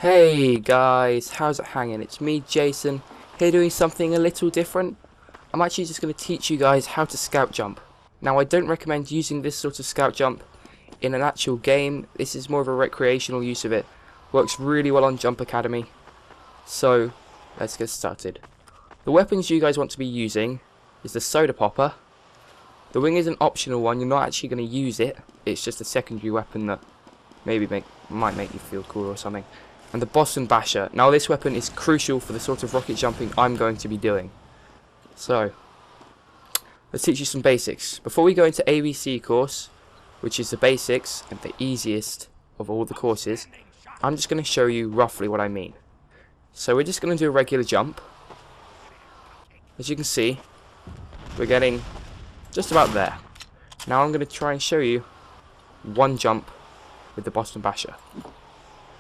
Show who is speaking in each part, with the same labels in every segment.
Speaker 1: Hey guys, how's it hanging? It's me, Jason, here doing something a little different. I'm actually just going to teach you guys how to scout jump. Now, I don't recommend using this sort of scout jump in an actual game. This is more of a recreational use of it. Works really well on Jump Academy. So, let's get started. The weapons you guys want to be using is the soda popper. The wing is an optional one, you're not actually going to use it. It's just a secondary weapon that maybe might make you feel cool or something. And the Boston Basher. Now this weapon is crucial for the sort of rocket jumping I'm going to be doing. So, let's teach you some basics. Before we go into ABC course, which is the basics and the easiest of all the courses, I'm just going to show you roughly what I mean. So we're just going to do a regular jump. As you can see, we're getting just about there. Now I'm going to try and show you one jump with the Boston Basher.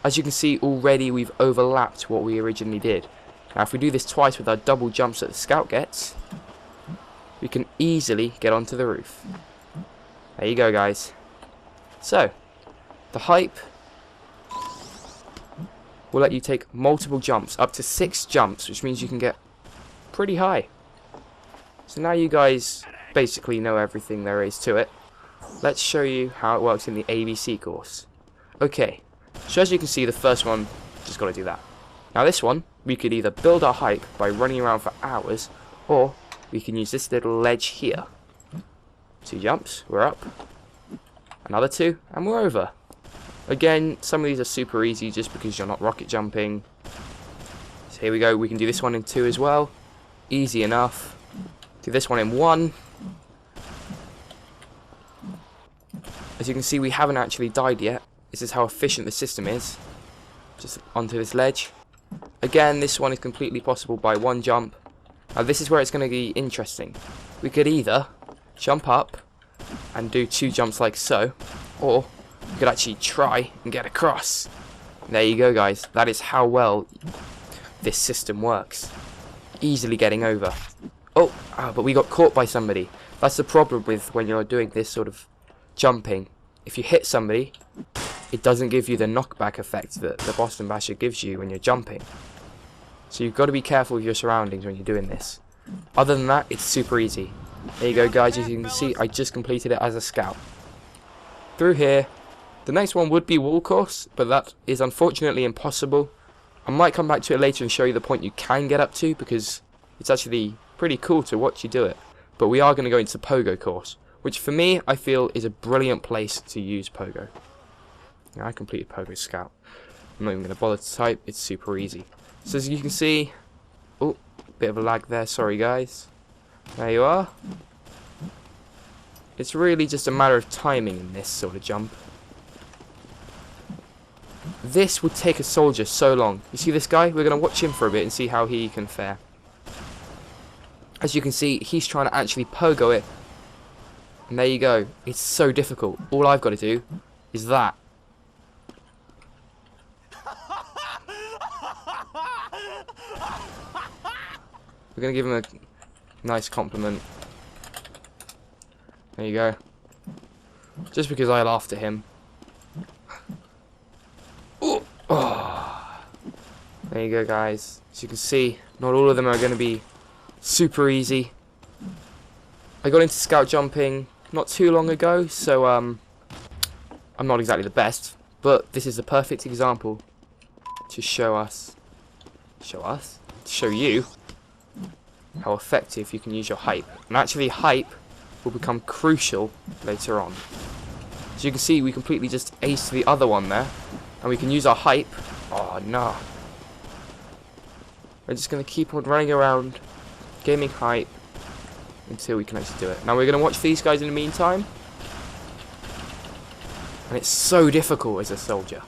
Speaker 1: As you can see, already we've overlapped what we originally did. Now if we do this twice with our double jumps that the scout gets, we can easily get onto the roof. There you go, guys. So, the hype will let you take multiple jumps, up to 6 jumps, which means you can get pretty high. So now you guys basically know everything there is to it. Let's show you how it works in the ABC course. Okay. So as you can see, the first one, just got to do that. Now this one, we could either build our hype by running around for hours, or we can use this little ledge here. 2 jumps, we're up. Another 2, and we're over. Again, some of these are super easy just because you're not rocket jumping. So here we go, we can do this one in 2 as well. Easy enough. Do this one in 1. As you can see, we haven't actually died yet. This is how efficient the system is. Just onto this ledge. Again, this one is completely possible by 1 jump. Now this is where it's going to be interesting. We could either jump up and do 2 jumps like so, or we could actually try and get across. There you go, guys. That is how well this system works. Easily getting over. Oh, but we got caught by somebody. That's the problem with when you're doing this sort of jumping. If you hit somebody, it doesn't give you the knockback effect that the Boston Basher gives you when you're jumping. So you've got to be careful with your surroundings when you're doing this. Other than that, it's super easy. There you go, guys. As you can see, I just completed it as a scout. Through here, the next one would be wall course, but that is unfortunately impossible. I might come back to it later and show you the point you can get up to, because it's actually pretty cool to watch you do it. But we are going to go into pogo course, which for me, I feel is a brilliant place to use pogo. Now, I completed Pogo Scout. I'm not even going to bother to type, it's super easy. So as you can see, oh, bit of a lag there, sorry guys. There you are. It's really just a matter of timing in this sort of jump. This would take a soldier so long. You see this guy? We're going to watch him for a bit and see how he can fare. As you can see, he's trying to actually pogo it. And there you go. It's so difficult. All I've got to do is that. We're going to give him a nice compliment. There you go. Just because I laughed at him. Ooh. Oh. There you go, guys. As you can see, not all of them are going to be super easy. I got into scout jumping not too long ago, so I'm not exactly the best, but this is the perfect example to show you how effective you can use your hype. And actually, hype will become crucial later on. As you can see, we completely just aced the other one there, and we can use our hype. Oh no! We're just going to keep on running around, gaming hype, until we can actually do it. Now we're going to watch these guys in the meantime. And it's so difficult as a soldier.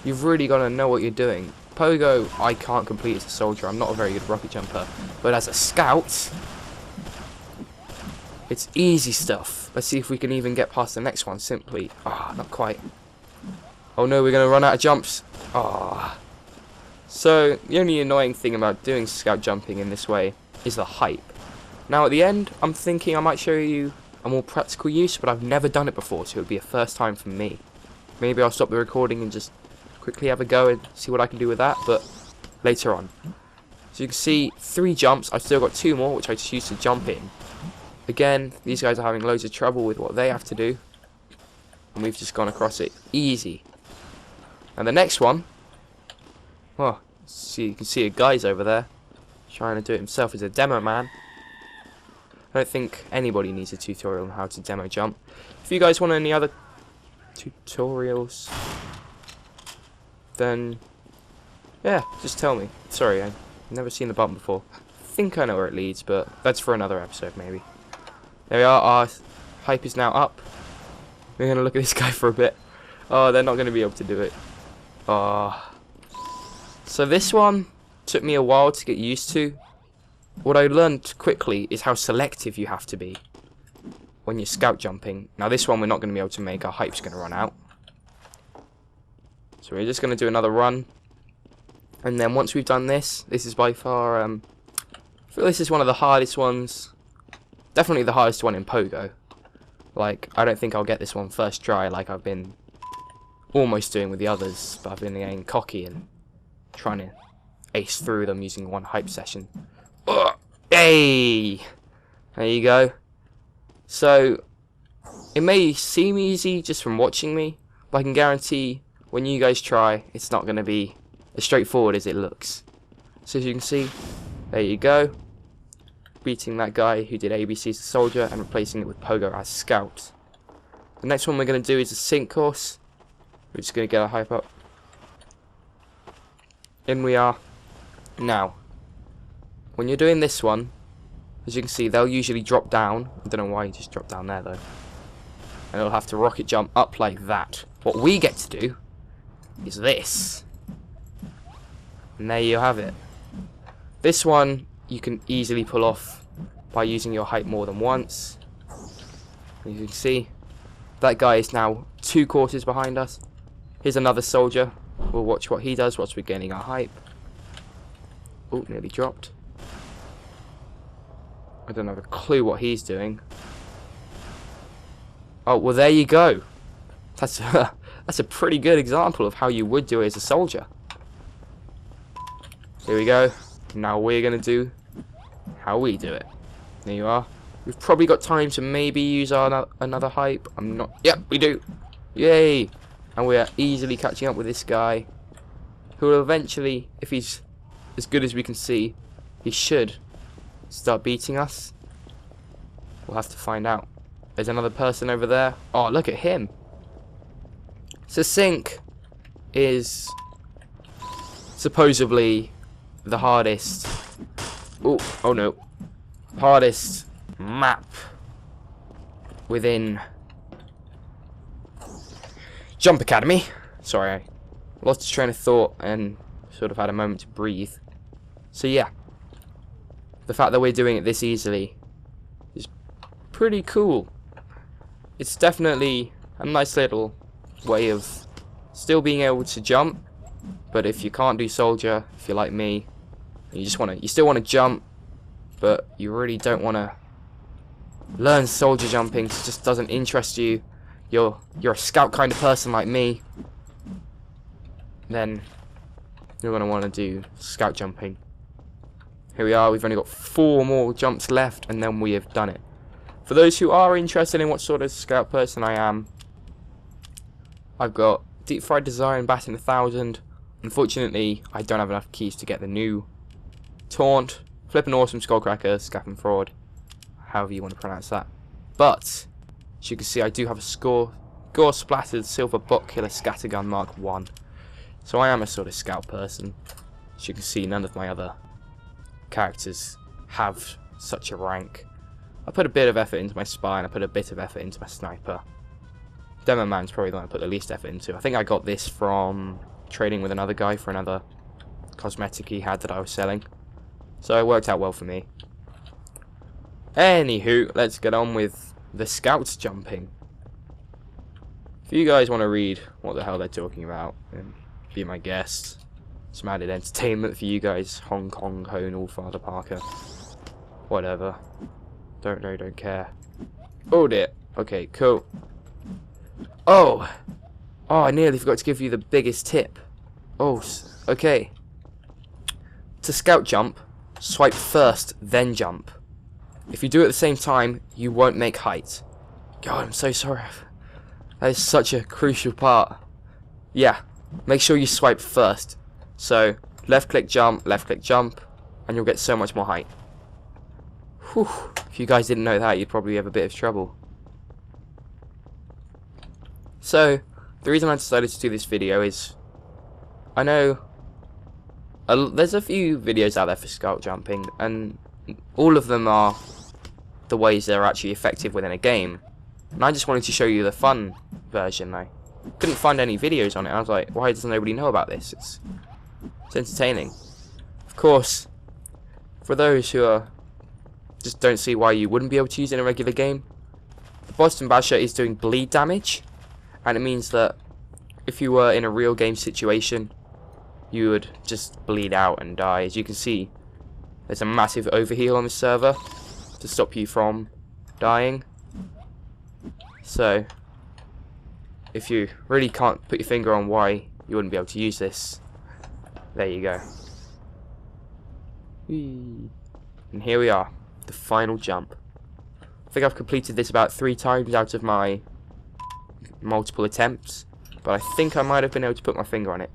Speaker 1: You've really got to know what you're doing. Pogo, I can't complete as a soldier. I'm not a very good rocket jumper. But as a scout, it's easy stuff. Let's see if we can even get past the next one simply. Ah, not quite. Oh no, we're going to run out of jumps. Ah. So, the only annoying thing about doing scout jumping in this way is the hype. Now at the end, I'm thinking I might show you a more practical use, but I've never done it before, so it would be a first time for me. Maybe I'll stop the recording and just quickly have a go and see what I can do with that, but later on. So you can see 3 jumps. I've still got 2 more, which I just used to jump in. Again, these guys are having loads of trouble with what they have to do, and we've just gone across it easy. And the next one, well, see, you can see a guy's over there trying to do it himself as a demo man. I don't think anybody needs a tutorial on how to demo jump. If you guys want any other tutorials, then yeah, just tell me. Sorry, I've never seen the button before. I think I know where it leads, but that's for another episode maybe. There we are, our hype is now up. We're going to look at this guy for a bit. Oh, they're not going to be able to do it. Oh. So this one took me a while to get used to. What I learned quickly is how selective you have to be when you're scout jumping. Now this one we're not going to be able to make, our hype's going to run out. So we're just going to do another run. And then once we've done this, this is by far, I feel this is one of the hardest ones. Definitely the hardest one in Pogo. Like, I don't think I'll get this one first try like I've been almost doing with the others. But I've been getting cocky and trying to ace through them using one hype session. Ugh. Hey! There you go. So, it may seem easy just from watching me, but I can guarantee when you guys try, it's not going to be as straightforward as it looks. So as you can see, there you go. Beating that guy who did ABC as a soldier and replacing it with Pogo as scout. The next one we're going to do is a sync course. We're just going to get our hype up. In we are. Now, when you're doing this one, as you can see, they'll usually drop down. I don't know why you just dropped down there though. And it'll have to rocket jump up like that. What we get to do is this. And there you have it. This one you can easily pull off by using your hype more than once. As you can see, that guy is now 2 courses behind us. Here's another soldier. We'll watch what he does whilst we're gaining our hype. Oh, nearly dropped. I don't have a clue what he's doing. Oh, well there you go. That's a pretty good example of how you would do it as a soldier. Here we go. Now we're going to do how we do it. There you are. We've probably got time to maybe use our another hype. I'm not... Yep, we do. Yay! And we are easily catching up with this guy, who will eventually, if he's as good as we can see, he should start beating us. We'll have to find out. There's another person over there. Oh, look at him. So sync is supposedly the hardest... Oh no. Hardest map within Jump Academy. Sorry, I lost train of thought and sort of had a moment to breathe. So yeah, the fact that we're doing it this easily is pretty cool. It's definitely a nice little way of still being able to jump, but if you can't do soldier, if you're like me, you still want to jump, but you really don't want to learn soldier jumping. It just doesn't interest you. You're a scout kind of person like me, then you're going to want to do scout jumping. Here we are, we've only got 4 more jumps left and then we have done it. For those who are interested in what sort of scout person I am, I've got Deep Fried Design, Batting 1000. Unfortunately, I don't have enough keys to get the new Taunt, Flippin' Awesome, Skullcracker, Scaff and Fraud, however you want to pronounce that. But, as you can see, I do have a gore splattered Silver Bot Killer Scattergun Mark 1. So I am a sort of scout person. As you can see, none of my other characters have such a rank. I put a bit of effort into my spy and I put a bit of effort into my sniper. Demo Man's probably the one I put the least effort into. I think I got this from trading with another guy for another cosmetic he had that I was selling. So it worked out well for me. Anywho, let's get on with the scouts jumping. If you guys want to read what the hell they're talking about and be my guest, some added entertainment for you guys, Hong Kong, Hone, Allfather Parker, whatever. Don't know, don't care. Oh dear. Okay, cool. Oh, I nearly forgot to give you the biggest tip. Oh, okay. To scout jump, swipe first, then jump. If you do it at the same time, you won't make height. God, I'm so sorry. That is such a crucial part. Yeah, make sure you swipe first. So, left click jump, and you'll get so much more height. Whew. If you guys didn't know that, you'd probably have a bit of trouble. So, the reason I decided to do this video is, I know there's a few videos out there for scout jumping, and all of them are the ways they're actually effective within a game. And I just wanted to show you the fun version. I couldn't find any videos on it. I was like, why does nobody know about this? It's entertaining. Of course, for those who just don't see why you wouldn't be able to use it in a regular game, the Boston Basher is doing bleed damage, and it means that if you were in a real game situation, you would just bleed out and die. As you can see, there's a massive overheal on the server to stop you from dying. So, if you really can't put your finger on why you wouldn't be able to use this, there you go. Whee. And here we are, the final jump. I think I've completed this about 3 times out of my multiple attempts, but I think I might have been able to put my finger on it.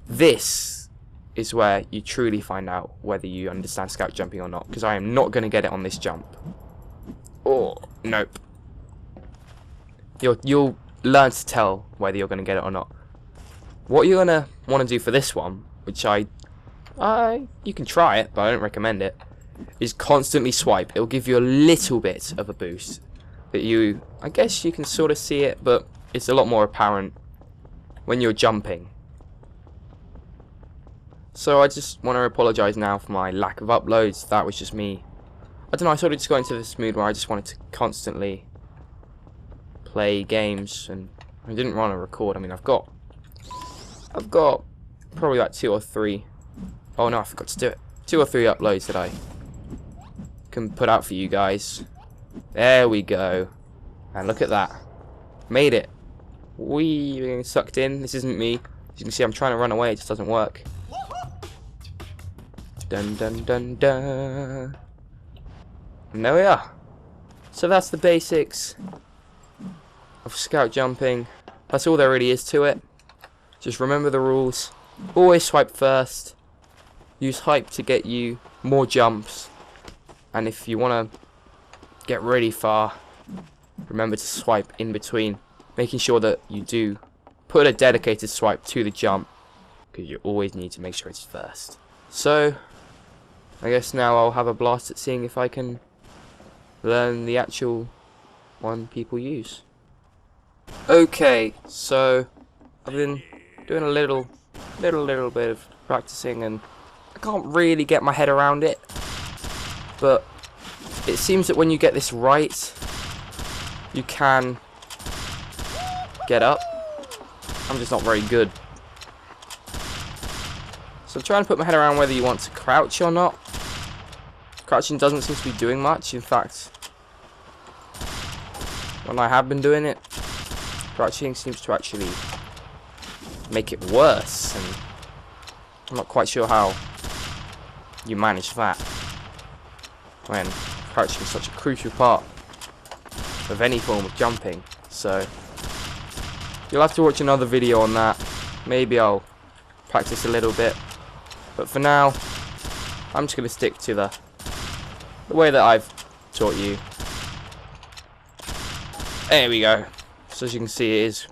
Speaker 1: This is where you truly find out whether you understand scout jumping or not, because I am not going to get it on this jump. Oh, nope. You'll learn to tell whether you're going to get it or not. What you're going to want to do for this one, which you can try it, but I don't recommend it, is constantly swipe. It'll give you a little bit of a boost. That I guess you can sort of see it, but it's a lot more apparent when you're jumping. So I just want to apologise now for my lack of uploads. That was just me. I don't know, I sort of just got into this mood where I just wanted to constantly play games, and I didn't want to record. I mean, I've got probably like 2 or 3. Oh no, I forgot to do it. 2 or 3 uploads that I can put out for you guys. There we go. And look at that. Made it. Wee, being sucked in. This isn't me. As you can see, I'm trying to run away. It just doesn't work. Dun dun dun dun. And there we are. So that's the basics of scout jumping. That's all there really is to it. Just remember the rules. Always swipe first. Use hype to get you more jumps. And if you want to get really far, remember to swipe in between, making sure that you do put a dedicated swipe to the jump, because you always need to make sure it's first. So I guess now I'll have a blast at seeing if I can learn the actual one people use. Okay, so I've been doing a little bit of practicing, and I can't really get my head around it, but it seems that when you get this right, you can get up. I'm just not very good. So I'm trying to put my head around whether you want to crouch or not. Crouching doesn't seem to be doing much. In fact, when I have been doing it, crouching seems to actually make it worse, and I'm not quite sure how you manage that when crouching is such a crucial part of any form of jumping. So you'll have to watch another video on that. Maybe I'll practice a little bit, but for now I'm just going to stick to the way that I've taught you. There we go. So as you can see, it is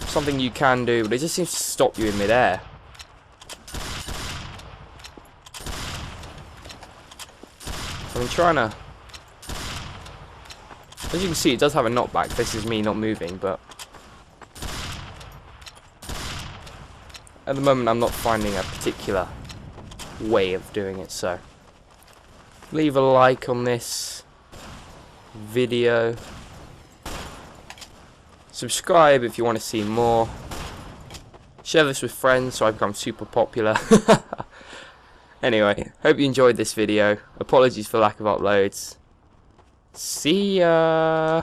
Speaker 1: something you can do, but it just seems to stop you in midair. I'm trying to... As you can see, it does have a knockback. This is me not moving, but at the moment I'm not finding a particular way of doing it, so leave a like on this video, subscribe if you want to see more, share this with friends so I become super popular. Anyway, hope you enjoyed this video. Apologies for lack of uploads. See ya!